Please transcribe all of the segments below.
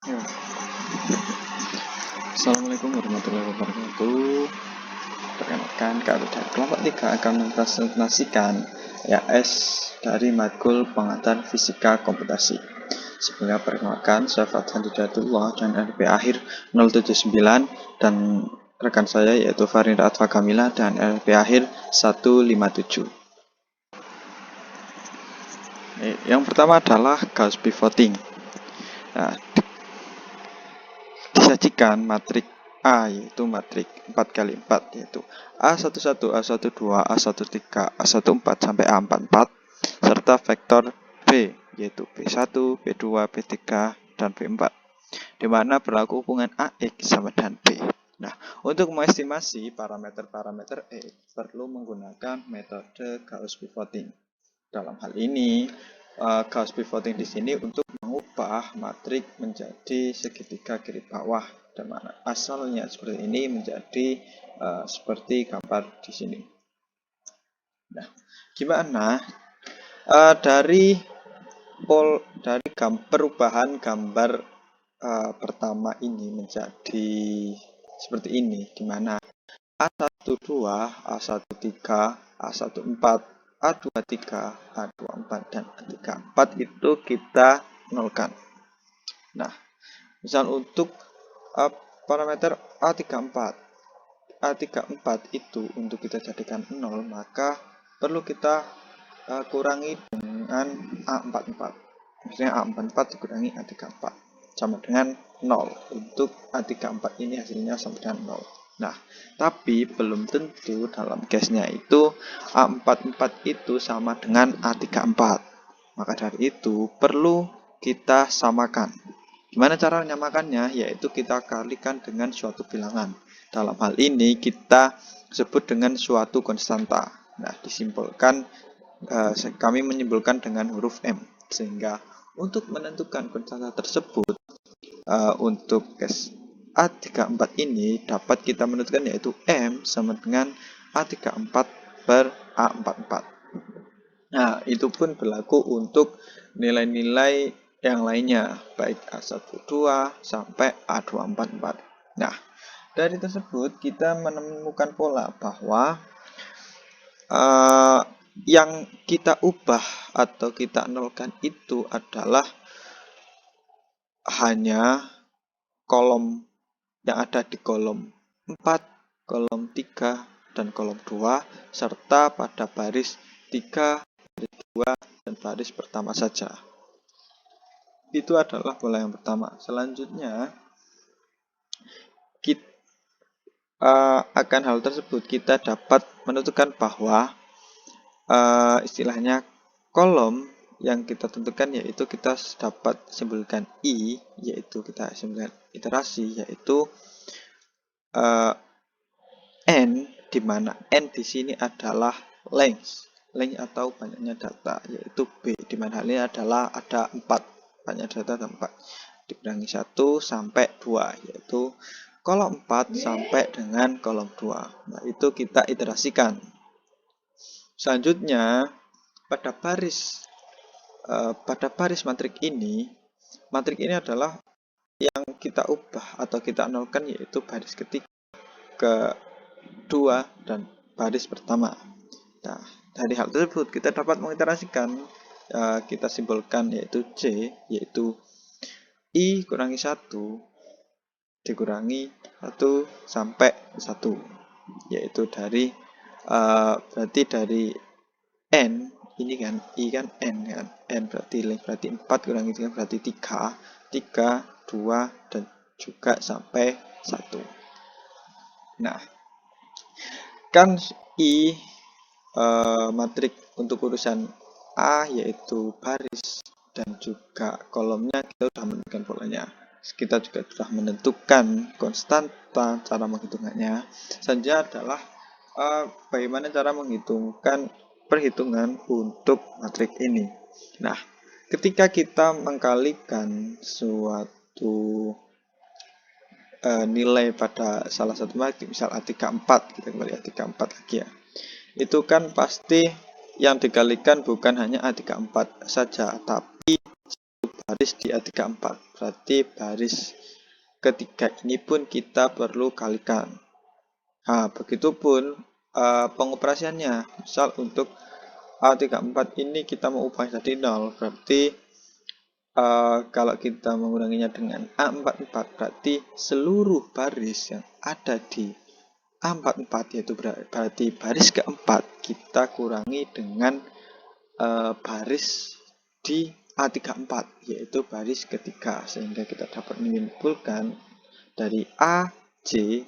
Ya. Assalamualaikum warahmatullahi wabarakatuh. Perkenalkan, kami dari kelompok 3 akan mempresentasikan EAS dari matkul pengetahuan fisika komputasi. Sebelumnya perkenalkan, saya Fathan Hidayatullah dan LP akhir 079 dan rekan saya yaitu Farinda Atfa Kamila dan LP akhir 157. Yang pertama adalah Gauss pivoting. Nah, disajikan matrik A yaitu matrik 4x4 yaitu A11, A12, A13, A14 sampai A44 serta vektor B yaitu B1, B2, B3 dan B4 di mana berlaku hubungan AX sama dengan B. Nah, untuk mengestimasi parameter-parameter X perlu menggunakan metode Gauss pivoting. Dalam hal ini, Gauss pivoting di sini untuk mengubah matrik menjadi segitiga kiri bawah, dan mana asalnya seperti ini menjadi seperti gambar di sini. Nah, gimana dari perubahan gambar pertama ini menjadi seperti ini, di mana A12, A13, A14, A23, A24, dan A34 itu kita nolkan. Nah, misal untuk parameter A34 itu untuk kita jadikan 0, maka perlu kita kurangi dengan A44. Maksudnya A44 dikurangi A34 sama dengan 0. Untuk A34 ini hasilnya sama dengan 0. Nah, tapi belum tentu dalam case-nya itu A44 itu sama dengan A34. Maka dari itu perlu kita samakan. Gimana cara menyamakannya? Yaitu kita kalikan dengan suatu bilangan. Dalam hal ini kita sebut dengan suatu konstanta. Nah, disimpulkan kami menyimpulkan dengan huruf M. Sehingga untuk menentukan konstanta tersebut untuk case A34 ini dapat kita menentukan yaitu M sama dengan A34 per A44. Nah, itu pun berlaku untuk nilai-nilai yang lainnya, baik A12 sampai A244. Nah, dari tersebut kita menemukan pola bahwa yang kita ubah atau kita nolkan itu adalah hanya kolom yang ada di kolom 4, kolom 3, dan kolom 2, serta pada baris 3, baris 2, dan baris pertama saja. Itu adalah pola yang pertama. Selanjutnya, akan hal tersebut kita dapat menentukan bahwa istilahnya kolom yang kita tentukan yaitu kita dapat simpulkan I, yaitu kita simpulkan iterasi, yaitu N, di mana N di sini adalah length atau banyaknya data, yaitu B, di mana hal ini adalah ada 4, banyak data ada 4, dikurangi 1 sampai 2, yaitu kolom 4 sampai dengan kolom 2. Nah, itu kita iterasikan. Selanjutnya, pada baris matrik ini adalah yang kita ubah atau kita nolkan yaitu baris ketiga, kedua, dan baris pertama. Nah, dari hal tersebut kita dapat mengiterasikan, kita simpulkan yaitu C, yaitu I kurangi 1 dikurangi 1 sampai 1, yaitu dari berarti dari N ini kan I kan N kan, N berarti 4 kurangi 3 berarti 3, 2, dan juga sampai 1. Nah, kan I matrik untuk urusan A yaitu baris dan juga kolomnya kita sudah menentukan polanya. Kita juga sudah menentukan konstanta cara menghitungnya. Selanjutnya adalah bagaimana cara menghitungkan perhitungan untuk matrik ini. Nah, ketika kita mengkalikan suatu nilai pada salah satu matrik, misal A34, kita kembali A34 lagi ya, itu kan pasti yang dikalikan bukan hanya A34 saja, tapi baris di A34. Berarti baris ketiga ini pun kita perlu kalikan. Nah, begitupun pengoperasiannya. Misal untuk A34 ini kita mau ubah jadi 0, berarti kalau kita menguranginya dengan A44, berarti seluruh baris yang ada di A44, yaitu berarti baris keempat, kita kurangi dengan baris di A34, yaitu baris ketiga, sehingga kita dapat menyimpulkan dari AJ,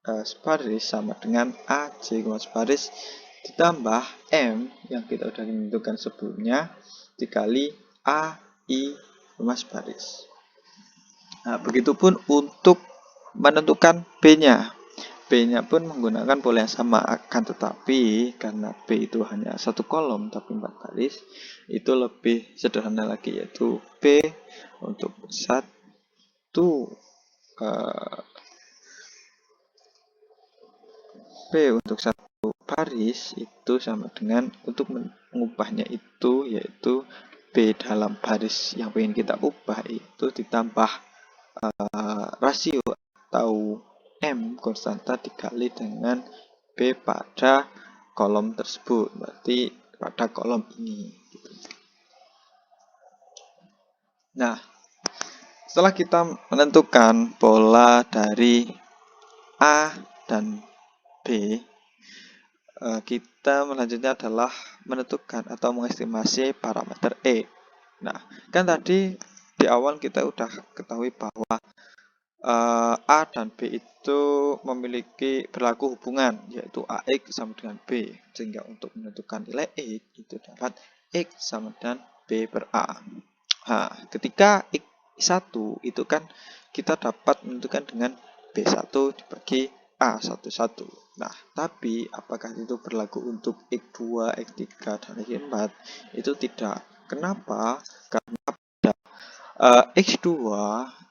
sebaris sama dengan AJ, sebaris ditambah M yang kita sudah tentukan sebelumnya dikali AI, sebaris. Nah, begitupun untuk menentukan B-nya. B-nya pun menggunakan pola yang sama, akan tetapi karena B itu hanya satu kolom tapi 4 baris, itu lebih sederhana lagi, yaitu B untuk satu baris itu sama dengan, untuk mengubahnya itu, yaitu B dalam baris yang ingin kita ubah itu ditambah rasio atau M konstanta dikali dengan B pada kolom tersebut, berarti pada kolom ini. Nah, setelah kita menentukan pola dari A dan B, kita selanjutnya adalah menentukan atau mengestimasi parameter E. Nah, kan tadi di awal kita udah ketahui bahwa A dan B itu memiliki berlaku hubungan, yaitu AX sama dengan B, sehingga untuk menentukan nilai X itu dapat X sama dengan B per A. Nah, ketika X1 itu kan kita dapat menentukan dengan B1 dibagi A11. Nah, tapi apakah itu berlaku untuk X2, X3, dan X4? Itu tidak. Kenapa? Karena pada X2,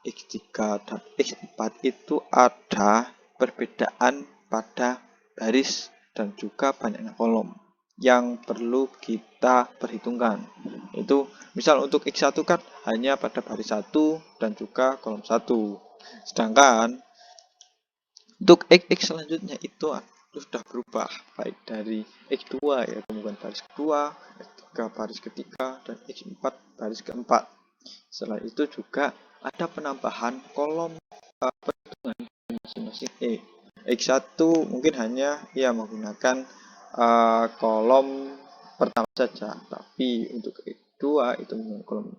X3, dan X4 itu ada perbedaan pada baris dan juga banyaknya kolom yang perlu kita perhitungkan. Itu misal untuk X1 kan hanya pada baris 1 dan juga kolom 1. Sedangkan untuk X selanjutnya itu sudah berubah, baik dari X2 ya kemudian baris kedua, X3 baris ketiga, dan X4 baris keempat. Setelah itu juga ada penambahan kolom perhitungan masing-masing X1 mungkin hanya menggunakan kolom pertama saja, tapi untuk X2 itu menggunakan kolom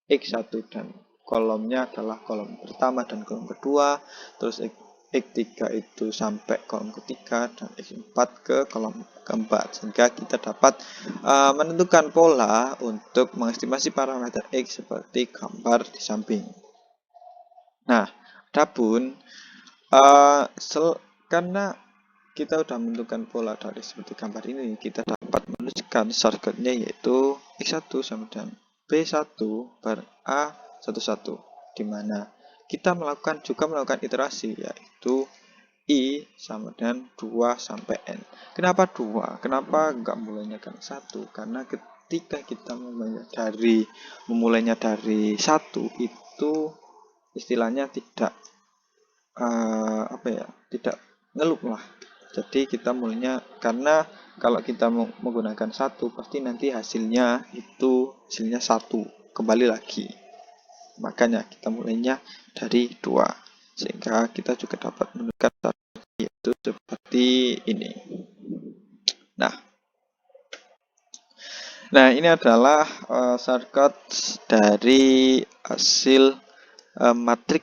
X1 dan kolomnya adalah kolom pertama dan kolom kedua, terus X3 itu sampai kolom ketiga, dan X4 ke kolom keempat, sehingga kita dapat menentukan pola untuk mengestimasi parameter X seperti gambar di samping. Nah, adapun karena kita sudah menentukan pola dari seperti gambar ini, kita dapat menuliskan shortcutnya, yaitu X1 sama dengan B1 per A11, di mana kita melakukan iterasi, yaitu I sama dengan 2 sampai N. Kenapa 2? Kenapa enggak mulainya kan 1? Karena ketika kita memulainya dari 1 itu istilahnya tidak tidak ngelup lah. Jadi kita mulainya, karena kalau kita menggunakan 1 pasti nanti hasilnya 1 kembali lagi. Makanya kita mulainya dari 2, sehingga kita juga dapat menentukan yaitu seperti ini. Nah, ini adalah shortcut dari hasil matrik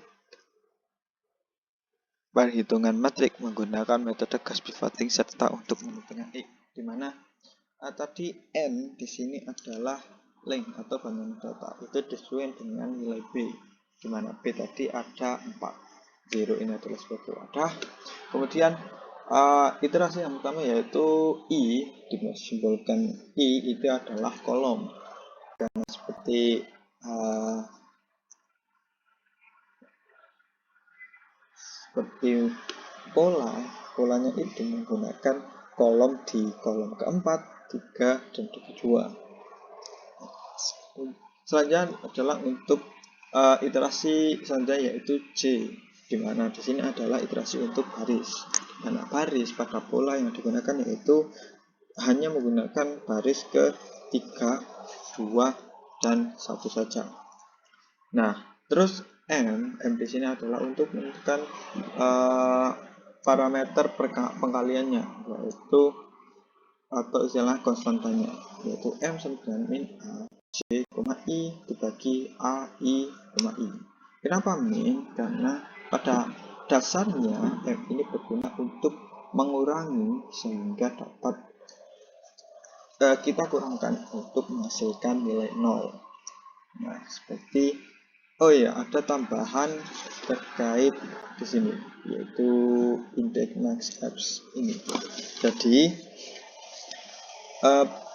perhitungan matrik menggunakan metode gas pivoting serta untuk menentukan X, di mana tadi N di sini adalah length atau bantuan data, itu disesuaikan dengan nilai B, di mana B tadi ada 4, 0 ini adalah sebagai wadah. Kemudian iterasi yang pertama yaitu I, disimbolkan I itu adalah kolom, karena seperti polanya itu menggunakan kolom di kolom keempat, 3, dan 2. Selanjutnya adalah untuk iterasi selanjutnya yaitu J, di mana di sini adalah iterasi untuk baris. Karena baris pada pola yang digunakan yaitu hanya menggunakan baris ke 3, 2, dan 1 saja. Nah, terus M di sini adalah untuk menentukan parameter pengkaliannya, yaitu atau istilah konstantanya, yaitu M sama dengan min A C, I dibagi A, I, I. Kenapa min? Karena pada dasarnya M ini berguna untuk mengurangi sehingga dapat kita kurangkan untuk menghasilkan nilai 0. Nah, seperti ada tambahan terkait di sini yaitu index max apps ini. Jadi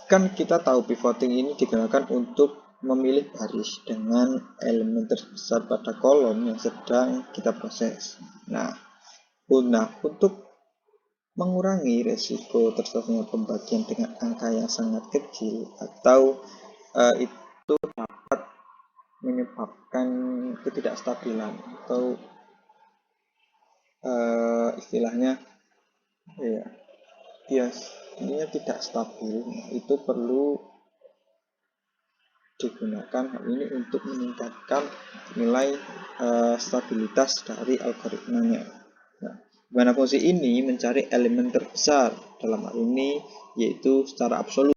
kan kita tahu pivoting ini digunakan untuk memilih baris dengan elemen terbesar pada kolom yang sedang kita proses. Nah, untuk mengurangi resiko terjadinya pembagian dengan angka yang sangat kecil atau itu dapat menyebabkan ketidakstabilan atau istilahnya ini tidak stabil. Itu perlu digunakan hal ini untuk meningkatkan nilai stabilitas dari algoritmanya. Nah, mana fungsi ini mencari elemen terbesar dalam hal ini yaitu secara absolut.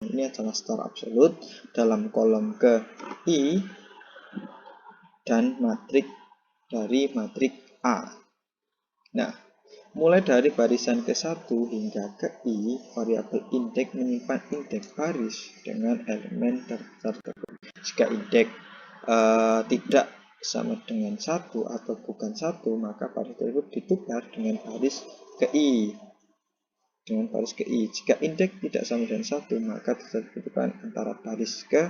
Ini adalah secara absolut dalam kolom ke I dan matrik dari matrik A. Nah, mulai dari barisan ke-1 hingga ke I, variabel indeks menyimpan indeks baris dengan elemen terbesar tersebut. Jika indeks tidak sama dengan 1 atau bukan 1, maka baris tersebut ditukar dengan baris ke I. Jika indeks tidak sama dengan 1, maka terjadi perubahan antara baris ke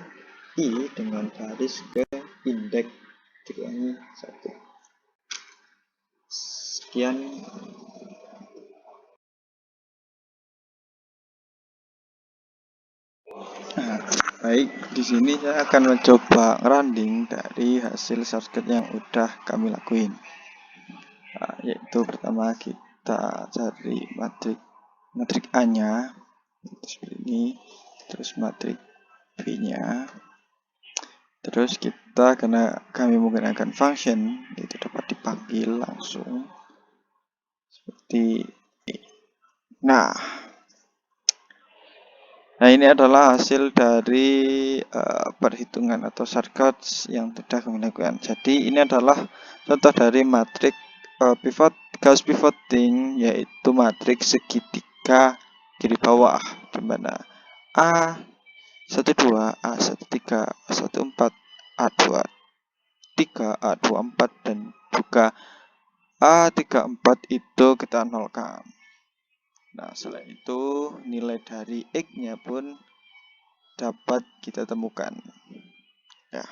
I dengan baris ke indeks dikurangi 1. Sekian. Nah, baik, di sini saya akan mencoba running dari hasil shortcut yang udah kami lakuin. Nah, yaitu pertama kita cari matrik A-nya seperti ini, terus matrik B-nya, terus kita karena kami menggunakan function itu dapat dipanggil langsung seperti ini. Nah, ini adalah hasil dari perhitungan atau shortcuts yang sudah kami lakukan. Jadi ini adalah contoh dari matrik Gauss pivoting, yaitu matrik segitiga kiri bawah, di mana A12, A13, A14, A23, A24, dan juga A34 itu kita nolkan. Nah, selain itu nilai dari X-nya pun dapat kita temukan. Ya.